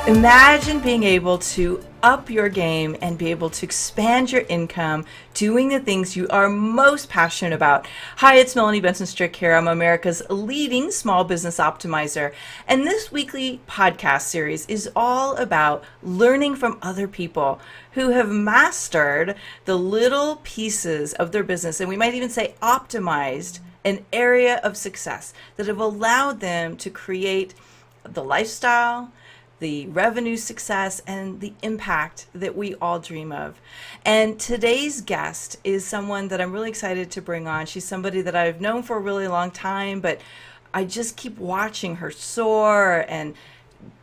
Imagine being able to up your game and be able to expand your income doing the things you are most passionate about. Hi, it's Melanie Benson here. I'm America's leading small business optimizer. And this weekly podcast series is all about learning from other people who have mastered the little pieces of their business, and we might even say optimized an area of success that have allowed them to create the lifestyle, the revenue success, and the impact that we all dream of. And today's guest is someone that I'm really excited to bring on. She's somebody that I've known for a really long time, but I just keep watching her soar and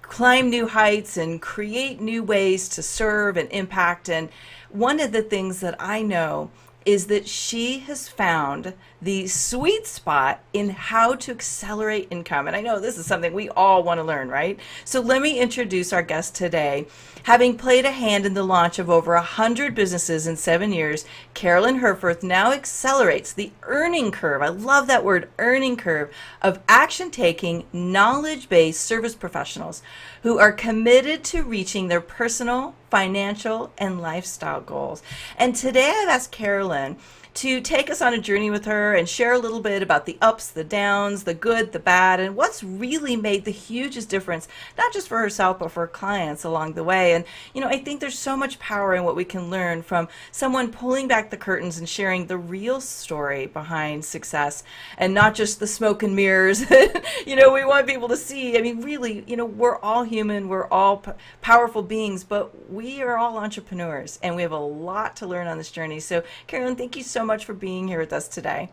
climb new heights and create new ways to serve and impact. And one of the things that I know is that she has found the sweet spot in how to accelerate income. And I know this is something we all want to learn, right? So let me introduce our guest today. Having played a hand in the launch of over 100 businesses in 7 years, Carolyn Herforth now accelerates the earning curve. I love that word, earning curve, of action-taking, knowledge-based service professionals who are committed to reaching their personal, financial, and lifestyle goals. And today I've asked Carolyn to take us on a journey with her and share a little bit about the ups, the downs, the good, the bad, and what's really made the hugest difference, not just for herself, but for her clients along the way. And, you know, I think there's so much power in what we can learn from someone pulling back the curtains and sharing the real story behind success and not just the smoke and mirrors that, you know, we want people to see. I mean, really, you know, we're all human, we're all powerful beings, but we are all entrepreneurs and we have a lot to learn on this journey. So, Carolyn, thank you so much for being here with us today.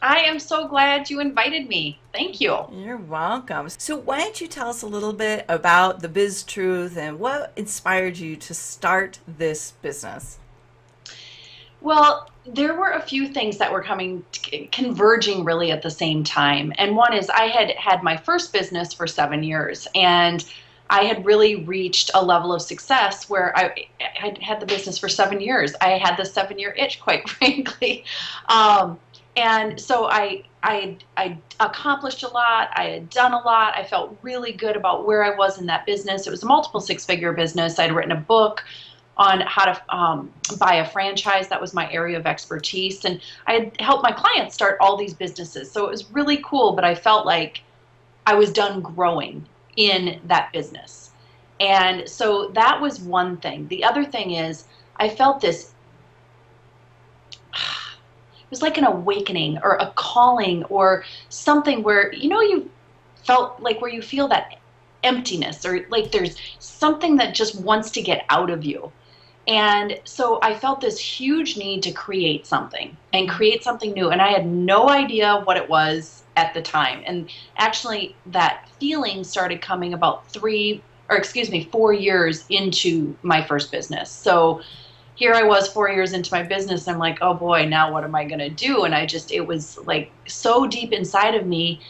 I am so glad you invited me. Thank you. You're welcome. So why don't you tell us a little bit about the Biz Truth and what inspired you to start this business? Well, there were a few things that were converging really at the same time. And one is I had had my first business for 7 years, and I had really reached a level of success where I had the business for 7 years. I had the 7-year itch, quite frankly. And so I accomplished a lot. I had done a lot. I felt really good about where I was in that business. It was a multiple six-figure business. I'd written a book on how to buy a franchise. That was my area of expertise. And I had helped my clients start all these businesses. So it was really cool, but I felt like I was done growing in that business. And so that was one thing. The other thing is I felt this, it was like an awakening or a calling or something where, you know, you felt like where you feel that emptiness or like there's something that just wants to get out of you. And so I felt this huge need to create something and create something new. And I had no idea what it was at the time. And actually that feeling started coming about 4 years into my first business. So here I was 4 years into my business. I'm like, oh boy, now what am I going to do? And it was like so deep inside of me.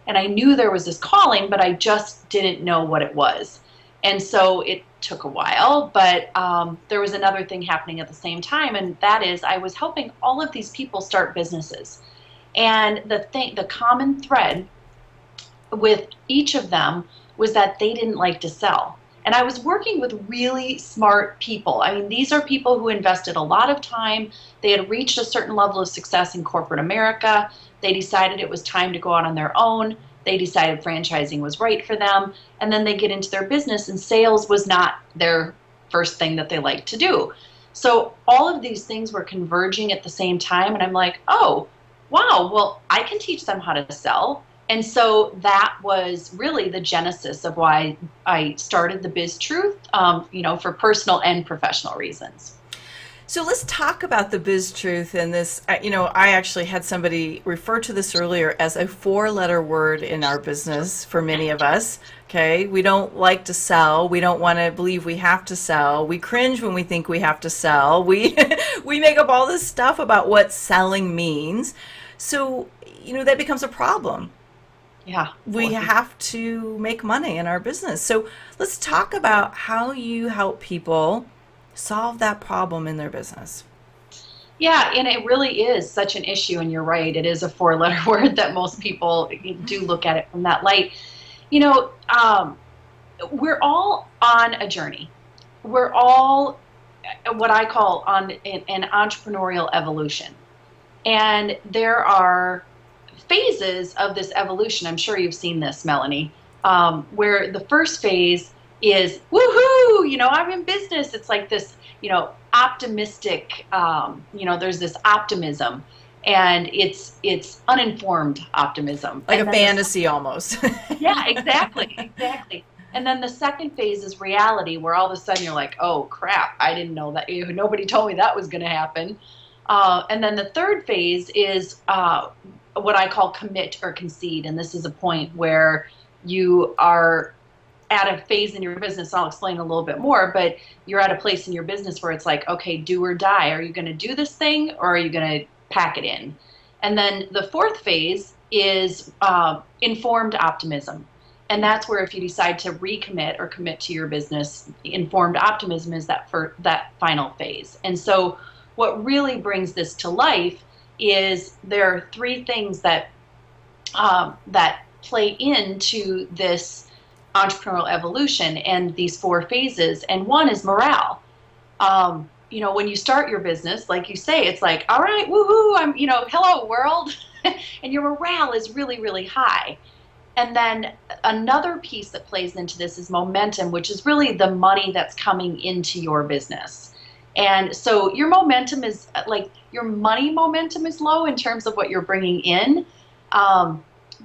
And I knew there was this calling, but I just didn't know what it was. And so it took a while, but there was another thing happening at the same time. And that is I was helping all of these people start businesses. And the common thread with each of them was that they didn't like to sell. And I was working with really smart people. I mean, these are people who invested a lot of time. They had reached a certain level of success in corporate America. They decided it was time to go out on their own. They decided franchising was right for them. And then they get into their business and sales was not their first thing that they liked to do. So all of these things were converging at the same time. And I'm like, oh, wow, well, I can teach them how to sell. And so that was really the genesis of why I started the Biz Truth, for personal and professional reasons. So let's talk about the Biz Truth and this. I actually had somebody refer to this earlier as a 4-letter word in our business for many of us. Okay, we don't like to sell. We don't want to believe we have to sell. We cringe when we think we have to sell. We make up all this stuff about what selling means. So, that becomes a problem. Yeah. We have to make money in our business. So let's talk about how you help people solve that problem in their business. Yeah, and it really is such an issue, and you're right, it is a 4-letter word that most people do look at it from that light. we're all on a journey. We're all what I call on an entrepreneurial evolution. And there are phases of this evolution. I'm sure you've seen this, Melanie, where the first phase is, woohoo, I'm in business. It's like this, optimistic, there's this optimism, and it's uninformed optimism. Like And a then fantasy almost. yeah, exactly, exactly. And then the second phase is reality, where all of a sudden you're like, oh crap, I didn't know that. Nobody told me that was going to happen. And then the third phase is what I call commit or concede. And this is a point where you are at a phase in your business. I'll explain a little bit more, but you're at a place in your business where it's like, okay, do or die. Are you going to do this thing, or are you going to pack it in? And then the fourth phase is informed optimism. And that's where if you decide to recommit or commit to your business, informed optimism is that final phase. And so what really brings this to life is there are three things that that play into this entrepreneurial evolution and these four phases. And one is morale. When you start your business, like you say, it's like, all right, woohoo, I'm, hello world. And your morale is really, really high. And then another piece that plays into this is momentum, which is really the money that's coming into your business. And so your momentum is like, your money momentum is low in terms of what you're bringing in.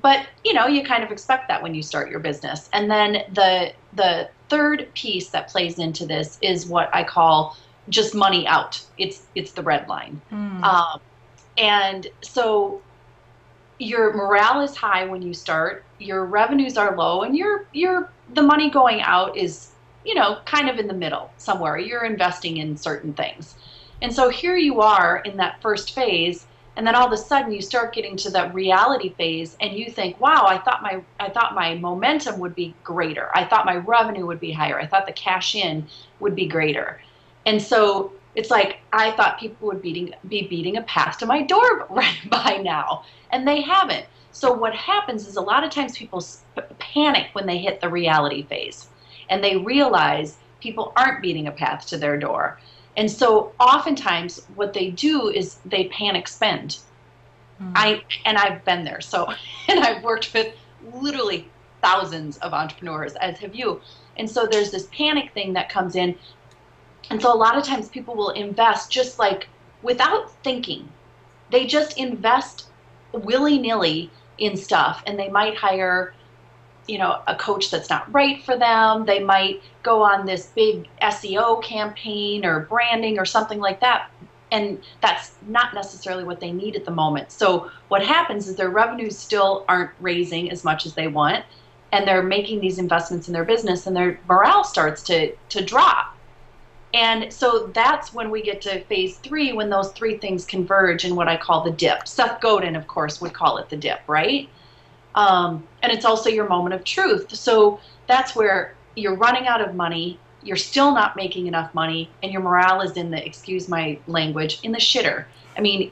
But you kind of expect that when you start your business. And then the third piece that plays into this is what I call just money out. It's the red line. And so your morale is high when you start, your revenues are low, and the money going out is, kind of in the middle somewhere. You're investing in certain things. And so here you are in that first phase, and then all of a sudden you start getting to that reality phase, and you think, wow, I thought my momentum would be greater. I thought my revenue would be higher. I thought the cash in would be greater. And so it's like, I thought people would be beating a path to my door right by now, and they haven't. So what happens is a lot of times people panic when they hit the reality phase, and they realize people aren't beating a path to their door. And so oftentimes what they do is they panic spend. I've been there. So, and I've worked with literally thousands of entrepreneurs, as have you. And so there's this panic thing that comes in. And so a lot of times people will invest just like without thinking. They just invest willy-nilly in stuff, and they might hire, a coach that's not right for them. They might go on this big SEO campaign or branding or something like that. And that's not necessarily what they need at the moment. So what happens is their revenues still aren't raising as much as they want, and they're making these investments in their business, and their morale starts to drop. And so that's when we get to phase 3, when those three things converge in what I call the dip. Seth Godin, of course, would call it the dip, right? And it's also your moment of truth. So that's where you're running out of money, you're still not making enough money, and your morale is in the, excuse my language, in the shitter. I mean,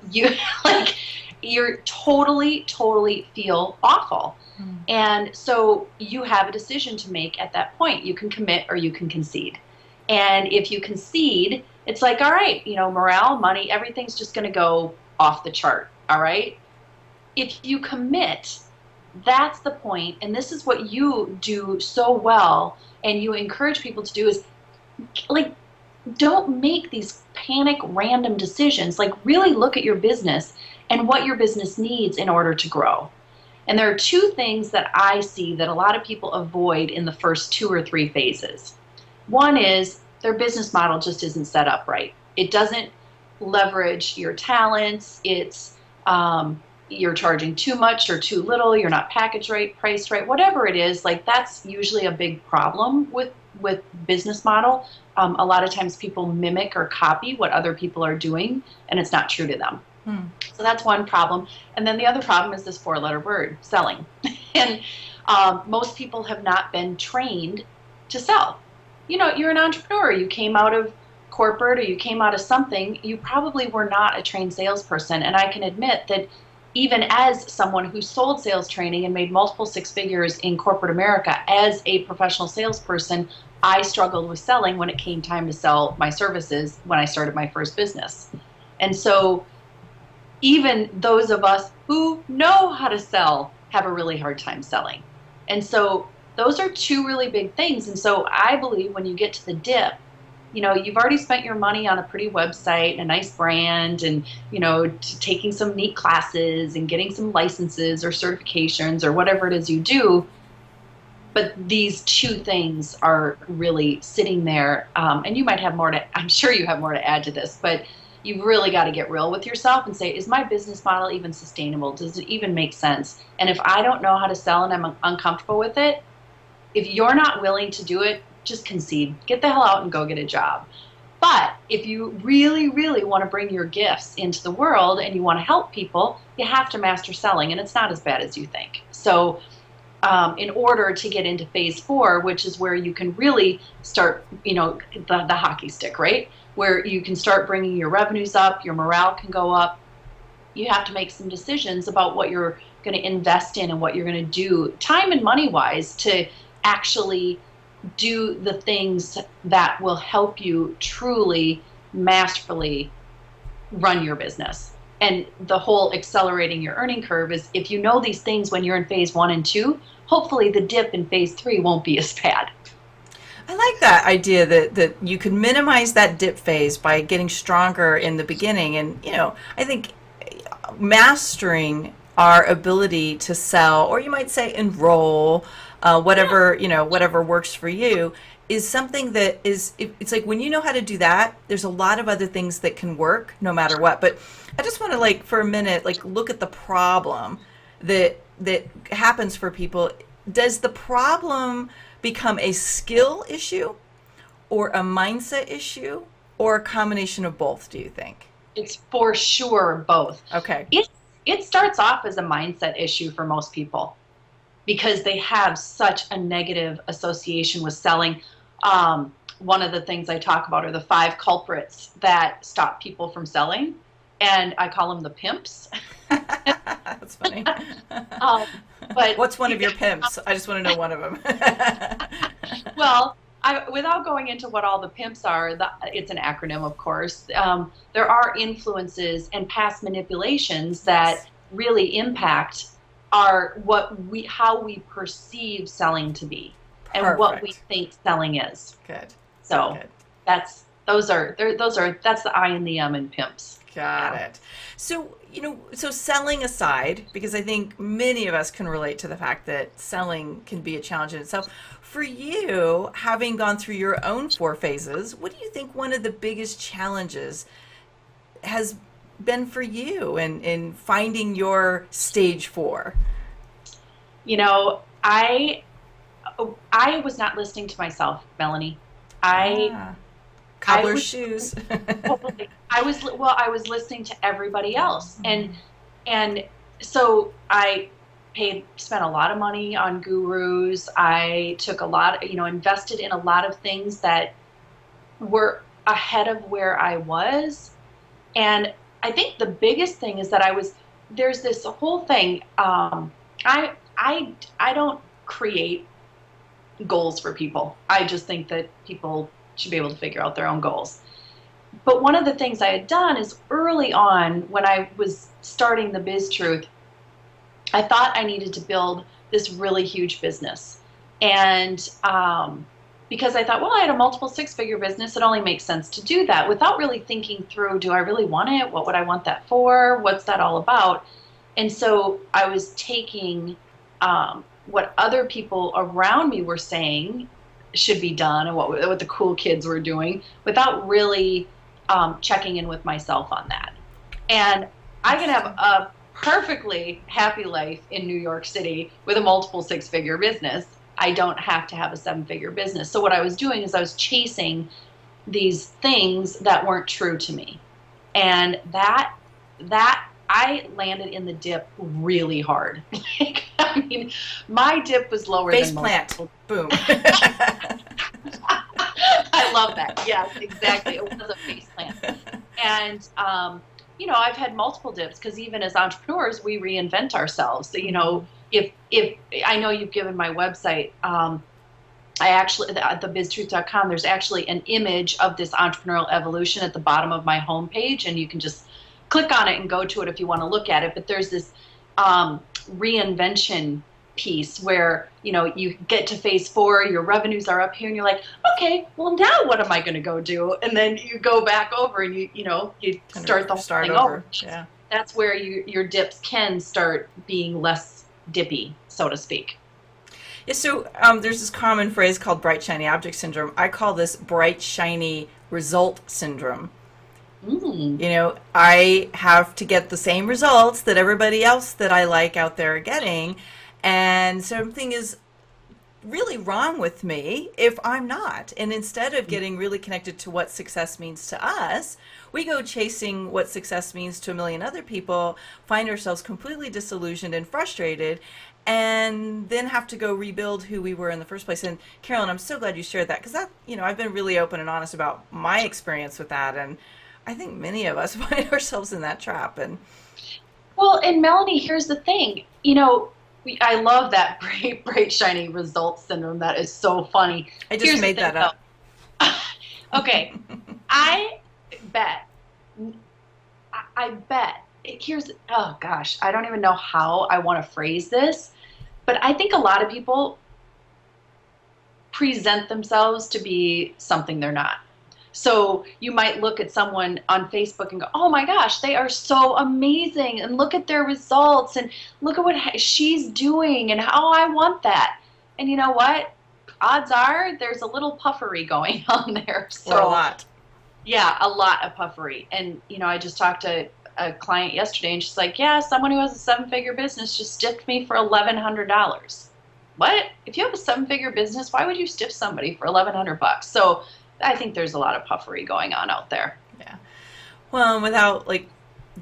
you're totally feel awful. And so you have a decision to make at that point. You can commit or you can concede. And if you concede, it's like, all right, morale, money, everything's just going to go off the chart. All right. If you commit, that's the point. And this is what you do so well, and you encourage people to do, is like, don't make these panic random decisions. Like, really look at your business and what your business needs in order to grow. And there are two things that I see that a lot of people avoid in the first 2 or 3 phases. One is their business model just isn't set up right. It doesn't leverage your talents. It's you're charging too much or too little. You're not packaged right, priced right, whatever it is. Like, that's usually a big problem with business model. A lot of times people mimic or copy what other people are doing, and it's not true to them. So that's one problem. And then the other problem is this 4-letter word, selling. And most people have not been trained to sell. You're an entrepreneur. You came out of corporate, or you came out of something. You probably were not a trained salesperson. And I can admit that even as someone who sold sales training and made multiple six figures in corporate America, as a professional salesperson, I struggled with selling when it came time to sell my services when I started my first business. And so even those of us who know how to sell have a really hard time selling. And so those are two really big things. And so I believe when you get to the dip, you've already spent your money on a pretty website and a nice brand and, taking some neat classes and getting some licenses or certifications or whatever it is you do. But these two things are really sitting there. And you might have more I'm sure you have more to add to this, but you've really got to get real with yourself and say, is my business model even sustainable? Does it even make sense? And if I don't know how to sell and I'm uncomfortable with it, if you're not willing to do it, just concede. Get the hell out and go get a job. But if you really, really want to bring your gifts into the world and you want to help people, you have to master selling, and it's not as bad as you think. So in order to get into phase 4, which is where you can really start, the hockey stick, right? Where you can start bringing your revenues up, your morale can go up. You have to make some decisions about what you're going to invest in and what you're going to do, time and money-wise, to actually do the things that will help you truly, masterfully run your business. And the whole accelerating your earning curve is, if you know these things when you're in phase 1 and 2, hopefully the dip in phase 3 won't be as bad. I like that idea that you can minimize that dip phase by getting stronger in the beginning. And, I think mastering our ability to sell, or you might say enroll, whatever works for you, is something that it's like when you know how to do that, there's a lot of other things that can work no matter what. But I just want to for a minute, look at the problem that happens for people. Does the problem become a skill issue or a mindset issue or a combination of both, do you think? It's for sure both. Okay. It starts off as a mindset issue for most people because they have such a negative association with selling. One of the things I talk about are the 5 culprits that stop people from selling, and I call them the pimps. That's funny. But what's one of your pimps? I just want to know one of them. Well, without going into what all the pimps are, it's an acronym, of course. There are influences and past manipulations that really impact how we perceive selling to be and Perfect. What we think selling is. Good. So Good. that's the I and the M in pimps. Got it. So, so selling aside, because I think many of us can relate to the fact that selling can be a challenge in itself. For you, having gone through your own 4 phases, what do you think one of the biggest challenges has been for you in finding your stage 4? I was not listening to myself, Melanie. Cobbler's shoes. I was listening to everybody else. And so I spent a lot of money on gurus. I took a lot, invested in a lot of things that were ahead of where I was. And I think the biggest thing is that there's this whole thing. I don't create goals for people. I just think that people should be able to figure out their own goals. But one of the things I had done is early on when I was starting the Biz Truth, I thought I needed to build this really huge business. And because I thought, well, I had a multiple 6-figure business, it only makes sense to do that without really thinking through, do I really want it? What would I want that for? What's that all about? And so I was taking what other people around me were saying should be done and what the cool kids were doing without really checking in with myself on that. And I can have a perfectly happy life in New York City with a multiple 6-figure business. I don't have to have a 7-figure business. So what I was doing is I was chasing these things that weren't true to me. And that I landed in the dip really hard. I mean, my dip was lower Face than plant. Boom. I love that. Yes, exactly. It was a face plant. And I've had multiple dips because even as entrepreneurs, we reinvent ourselves. So, Mhm. if I know you've given my website, I actually, at the biztruth.com, there's actually an image of this entrepreneurial evolution at the bottom of my homepage, and you can just click on it and go to it if you want to look at it. But there's this reinvention piece where, you get to phase 4, your revenues are up here, and you're like, okay, well, now what am I going to go do? And then you go back over and you Kind start the of whole start thing over. over. Yeah. That's where your dips can start being less dippy, so to speak. Yeah, so there's this common phrase called bright shiny object syndrome. I call this bright shiny result syndrome. Mm. I have to get the same results that everybody else that I like out there are getting, and something is really wrong with me if I'm not. And instead of getting really connected to what success means to us, we go chasing what success means to a million other people, find ourselves completely disillusioned and frustrated, and then have to go rebuild who we were in the first place. And Carolyn, I'm so glad you shared that, because I've been really open and honest about my experience with that. And I think many of us find ourselves in that trap. And Well, and Melanie, here's the thing. I love that bright, shiny results syndrome. That is so funny. I just Here's the made thing, that up. though. Okay, I bet, I bet, oh gosh, I don't even know how I want to phrase this, but I think a lot of people present themselves to be something they're not. So you might look at someone on Facebook and go, oh my gosh, they are so amazing. And look at their results and look at what she's doing and how I want that. And you know what? Odds are there's a little puffery going on there. Or a So lot. yeah, a lot of puffery. And, I just talked to a client yesterday and she's like, yeah, someone who has a 7-figure business just stiffed me for $1,100. What? If you have a 7-figure business, why would you stiff somebody for $1,100? So I think there's a lot of puffery going on out there. Yeah. Well, and without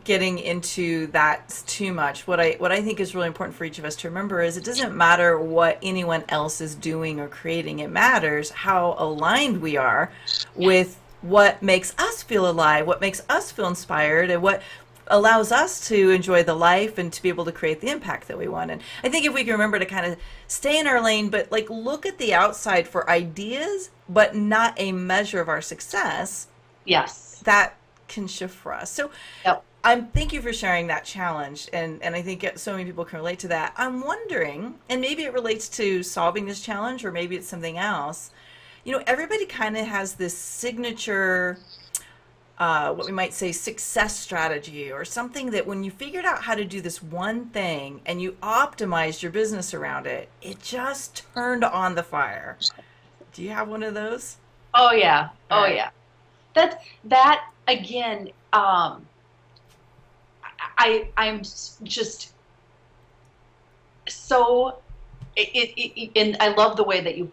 getting into that too much, what I think is really important for each of us to remember is it doesn't matter what anyone else is doing or creating. It matters how aligned we are with what makes us feel alive, what makes us feel inspired, and what allows us to enjoy the life and to be able to create the impact that we want. And I think if we can remember to kind of stay in our lane, but look at the outside for ideas, but not a measure of our success, Yes. that can shift for us. So Yep. thank you for sharing that challenge, and I think so many people can relate to that. I'm wondering, and maybe it relates to solving this challenge, or maybe it's something else. Everybody kind of has this signature, what we might say, success strategy, or something that when you figured out how to do this one thing and you optimized your business around it, it just turned on the fire. Do you have one of those? Oh yeah. All Oh right. yeah. That again. I'm just so and I love the way that you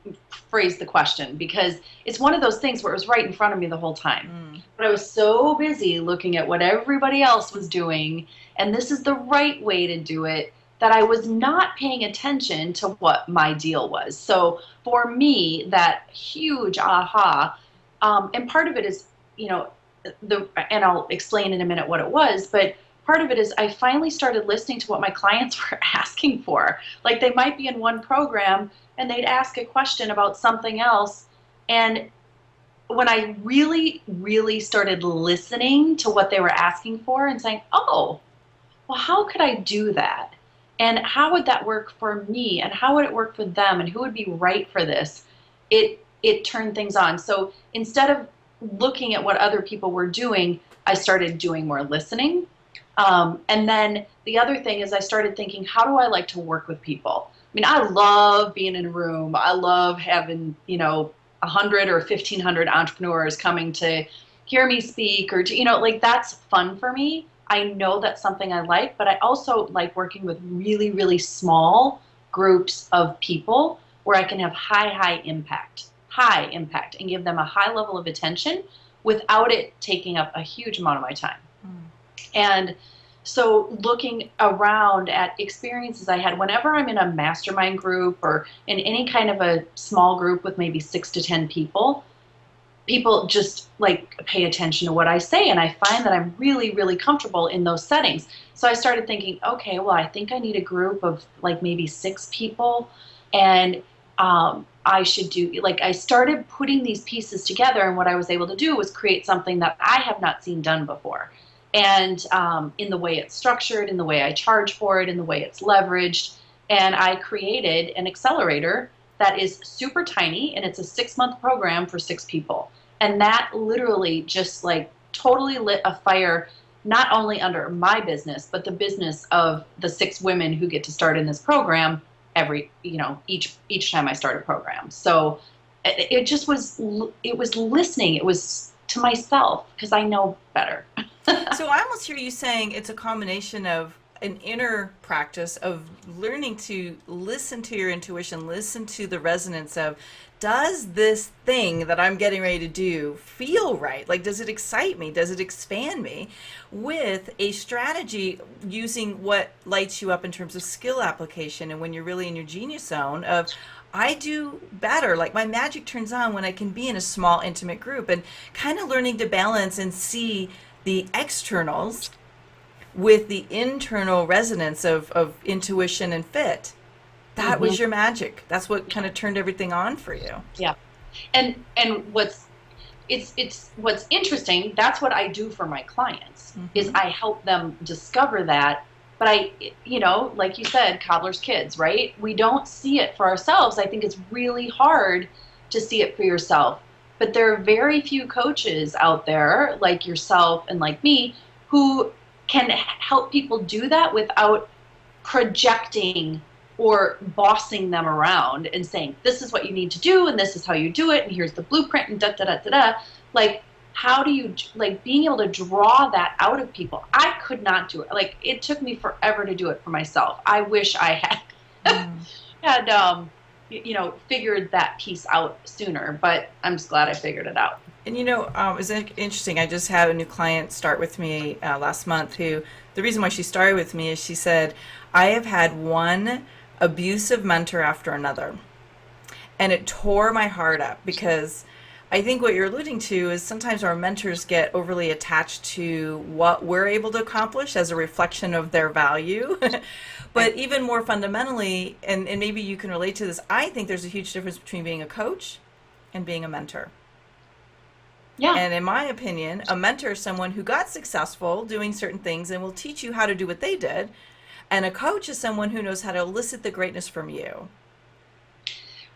phrased the question, because it's one of those things where it was right in front of me the whole time. Mm. But I was so busy looking at what everybody else was doing, and this is the right way to do it, that I was not paying attention to what my deal was. So for me, that huge aha, and part of it is, and I'll explain in a minute what it was, but part of it is I finally started listening to what my clients were asking for. Like, they might be in one program and they'd ask a question about something else. And when I really, really started listening to what they were asking for and saying, oh, well, how could I do that? And how would that work for me? And how would it work for them? And who would be right for this? It turned things on. So instead of looking at what other people were doing, I started doing more listening. And then the other thing is I started thinking, how do I like to work with people? I mean, I love being in a room. I love having, 100 or 1,500 entrepreneurs coming to hear me speak, or that's fun for me. I know that's something I like, but I also like working with really, really small groups of people where I can have high impact, and give them a high level of attention without it taking up a huge amount of my time. Mm. And so looking around at experiences I had, whenever I'm in a mastermind group or in any kind of a small group with maybe 6 to 10 people, people just like pay attention to what I say, and I find that I'm really, really comfortable in those settings. So I started thinking, okay, well, I think I need a group of like maybe 6 people, and I should do, like, I started putting these pieces together, and what I was able to do was create something that I have not seen done before. And in the way it's structured, in the way I charge for it, in the way it's leveraged. And I created an accelerator that is super tiny, and it's a 6-month program for 6 people. And that literally just like totally lit a fire, not only under my business, but the business of the 6 women who get to start in this program every, each time I start a program. So it just was, it was listening. It was to myself because I know better. So I almost hear you saying it's a combination of an inner practice of learning to listen to your intuition, listen to the resonance of, does this thing that I'm getting ready to do feel right? Like, does it excite me? Does it expand me? With a strategy using what lights you up in terms of skill application, and when you're really in your genius zone of, I do better, like my magic turns on when I can be in a small intimate group, and kind of learning to balance and see the externals with the internal resonance of intuition and fit. That was your magic. That's what kind of turned everything on for you. Yeah. And what's what's interesting, that's what I do for my clients, is I help them discover that. But like you said, cobbler's kids, right? We don't see it for ourselves. I think it's really hard to see it for yourself. But there are very few coaches out there like yourself and like me who can help people do that without projecting or bossing them around and saying, this is what you need to do, and this is how you do it, and here's the blueprint, and da da da da da. Like, how do you, like, being able to draw that out of people? I could not do it. Like, it took me forever to do it for myself. I wish I had figured that piece out sooner, but I'm just glad I figured it out. And it's interesting. I just had a new client start with me last month who, the reason why she started with me is she said, I have had one abusive mentor after another. And it tore my heart up, because I think what you're alluding to is sometimes our mentors get overly attached to what we're able to accomplish as a reflection of their value. But even more fundamentally, and maybe you can relate to this, I think there's a huge difference between being a coach and being a mentor. Yeah. And in my opinion, a mentor is someone who got successful doing certain things and will teach you how to do what they did. And a coach is someone who knows how to elicit the greatness from you.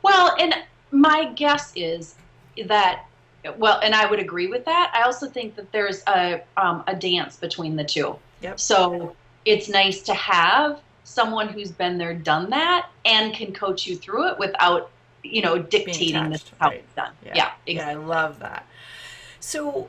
Well, and my guess is that, and I would agree with that. I also think that there's a dance between the two. Yep. So it's nice to have someone who's been there, done that, and can coach you through it without, dictating this is how it's done. Yeah, exactly. Yeah, I love that. So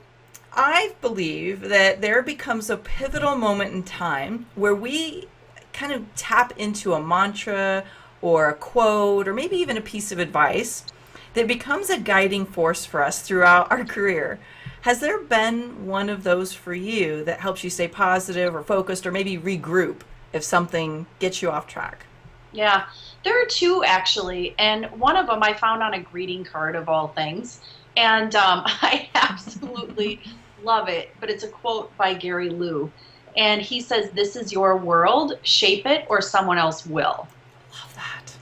I believe that there becomes a pivotal moment in time where we kind of tap into a mantra or a quote or maybe even a piece of advice that becomes a guiding force for us throughout our career. Has there been one of those for you that helps you stay positive or focused or maybe regroup if something gets you off track? Yeah, there are 2 actually, and one of them I found on a greeting card of all things. And I absolutely love it. But it's a quote by Gary Liu. And he says, this is your world, shape it or someone else will. Love that.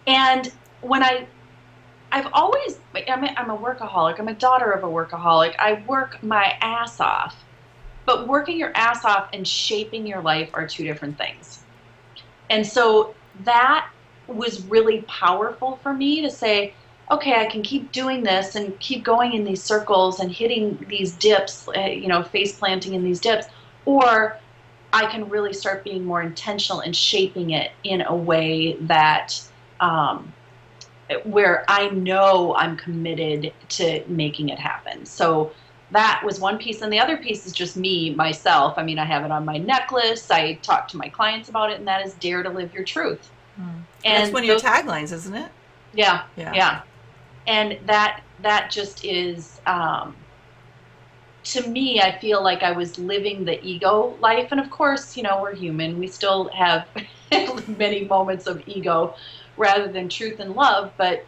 And when I'm a workaholic. I'm a daughter of a workaholic. I work my ass off. But working your ass off and shaping your life are 2 different things. And so that was really powerful for me to say, okay, I can keep doing this and keep going in these circles and hitting these dips, face planting in these dips, or I can really start being more intentional and shaping it in a way that where I know I'm committed to making it happen. So that was one piece. And the other piece is just me, myself. I mean, I have it on my necklace. I talk to my clients about it, and that is dare to live your truth. And that's one of your taglines, isn't it? Yeah. And that just is, to me, I feel like I was living the ego life. And of course, we're human. We still have many moments of ego rather than truth and love. But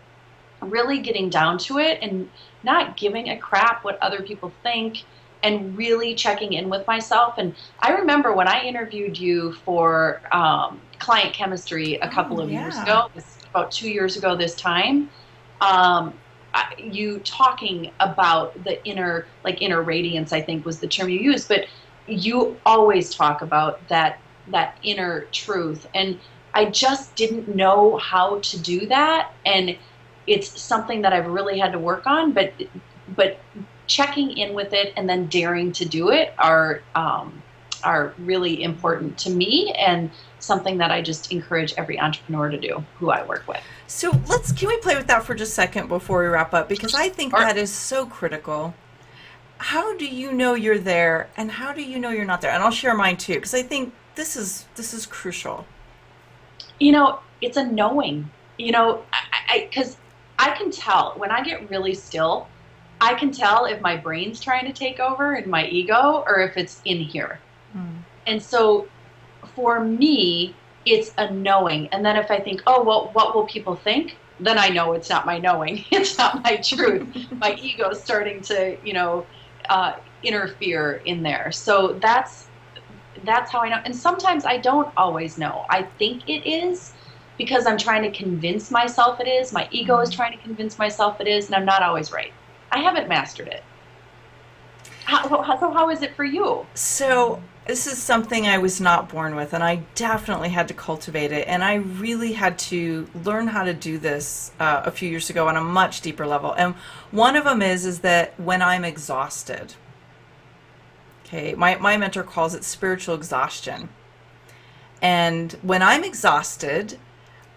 really getting down to it and not giving a crap what other people think, and really checking in with myself. And I remember when I interviewed you for client chemistry a couple of years Yeah. ago, about 2 years ago this time, you talking about the inner radiance, I think was the term you used, but you always talk about that inner truth. And I just didn't know how to do that. And it's something that I've really had to work on, but checking in with it and then daring to do it are really important to me, and something that I just encourage every entrepreneur to do who I work with. So can we play with that for just a second before we wrap up? Because I think that is so critical. How do you know you're there, and how do you know you're not there? And I'll share mine too, because I think this is crucial. It's a knowing, because I can tell when I get really still, I can tell if my brain's trying to take over and my ego, or if it's in here. And so for me, it's a knowing. And then if I think, oh, well, what will people think? Then I know it's not my knowing. It's not my truth. My ego's starting to, interfere in there. So that's how I know. And sometimes I don't always know. I think it is because I'm trying to convince myself it is. My ego is trying to convince myself it is, and I'm not always right. I haven't mastered it. How is it for you? So this is something I was not born with, and I definitely had to cultivate it. And I really had to learn how to do this a few years ago on a much deeper level. And one of them is that when I'm exhausted, okay, my mentor calls it spiritual exhaustion. And when I'm exhausted,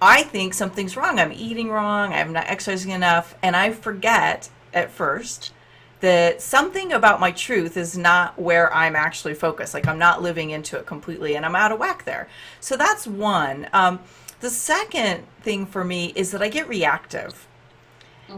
I think something's wrong. I'm eating wrong. I'm not exercising enough. And I forget at first that something about my truth is not where I'm actually focused. Like I'm not living into it completely, and I'm out of whack there. So that's one. The second thing for me is that I get reactive.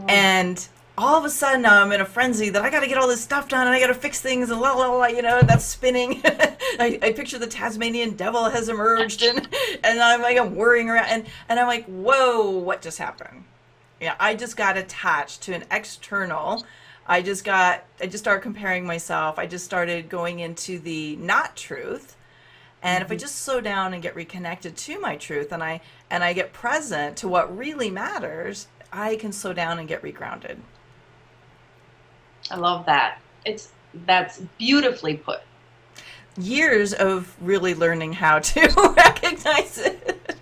And all of a sudden I'm in a frenzy that I got to get all this stuff done, and I got to fix things, and and that's spinning. I picture the Tasmanian devil has emerged, and I'm worrying around, and I'm like, whoa, what just happened? Yeah, I just got attached to an external. I just started comparing myself. I just started going into the not truth. And if I just slow down and get reconnected to my truth, and I get present to what really matters, I can slow down and get regrounded. I love that. That's beautifully put. Years of really learning how to recognize it,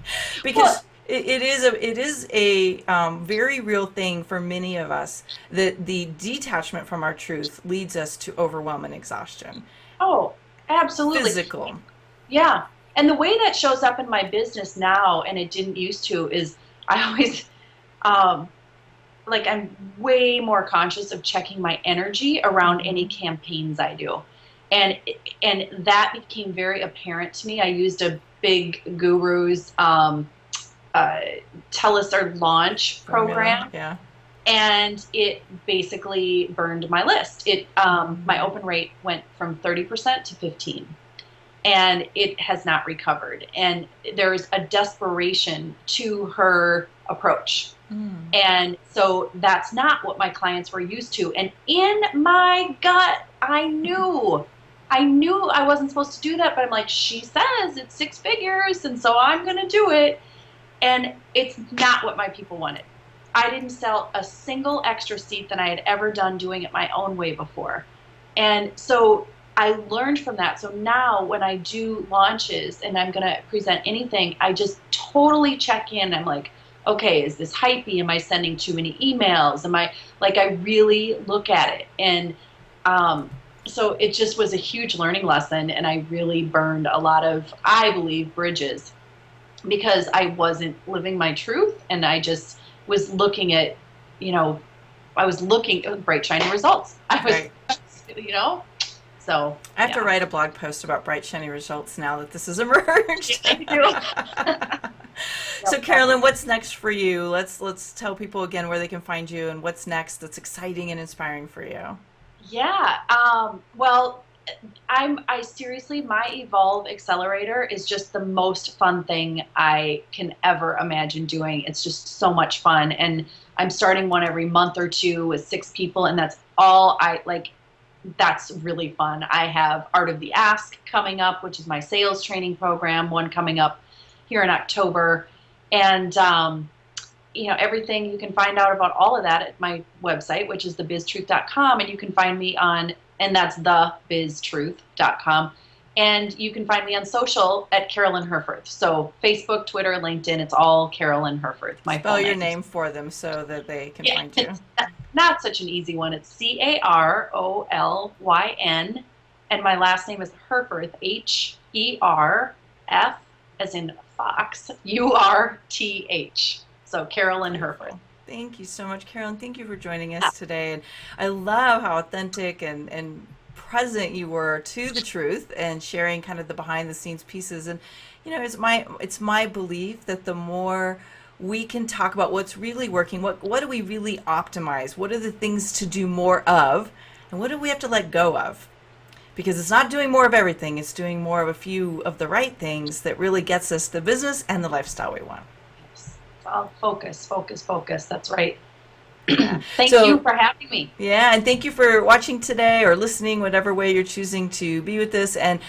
because it is a very real thing for many of us, that the detachment from our truth leads us to overwhelm and exhaustion. Oh, absolutely. Physical. Yeah. And the way that shows up in my business now, and it didn't used to, is I always, I'm way more conscious of checking my energy around any campaigns I do. And that became very apparent to me. I used a big guru's tell us our launch program. Yeah. And it basically burned my list. My open rate went from 30% to 15%. And it has not recovered. And there's a desperation to her approach. And so that's not what my clients were used to. And in my gut, I knew I wasn't supposed to do that, but I'm like, she says it's 6 figures, and so I'm going to do it. And it's not what my people wanted. I didn't sell a single extra seat than I had ever done doing it my own way before. And so I learned from that. So now when I do launches and I'm going to present anything, I just totally check in. I'm like, okay, is this hypey? Am I sending too many emails? I really look at it. And so it just was a huge learning lesson. And I really burned a lot of, I believe, bridges, because I wasn't living my truth. And I just was looking at, I was looking at bright, shiny results. Right. So I have to write a blog post about bright, shiny results now that this has emerged. So Carolyn, what's next for you? Let's tell people again where they can find you and what's next that's exciting and inspiring for you. Yeah. Well, I seriously, my Evolve Accelerator is just the most fun thing I can ever imagine doing. It's just so much fun. And I'm starting one every month or two with 6 people, and that's all I like. That's really fun. I have Art of the Ask coming up, which is my sales training program, one coming up here in October. And, everything you can find out about all of that at my website, which is thebiztruth.com. And you can find me on, and that's thebiztruth.com. And you can find me on social at Carolyn Herforth. So Facebook, Twitter, LinkedIn, it's all Carolyn Herforth. Spell your name for them so that they can find you. It's not such an easy one. It's Carolyn, and my last name is Herforth, Herf, as in Fox, Urth. So Carolyn Herforth. Thank you so much, Carolyn. Thank you for joining us today. And I love how authentic and present you were to the truth and sharing kind of the behind the scenes pieces. And it's my belief that the more we can talk about what's really working, what do we really optimize, what are the things to do more of, and what do we have to let go of, because it's not doing more of everything, it's doing more of a few of the right things that really gets us the business and the lifestyle we want. Yes. It's all focus. That's right. Thank you for having me. Yeah, and thank you for watching today or listening, whatever way you're choosing to be with this. And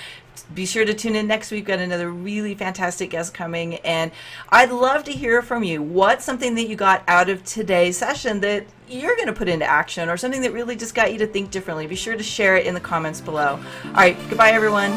be sure to tune in next week. We've got another really fantastic guest coming. And I'd love to hear from you. What's something that you got out of today's session that you're going to put into action, or something that really just got you to think differently? Be sure to share it in the comments below. All right, goodbye, everyone.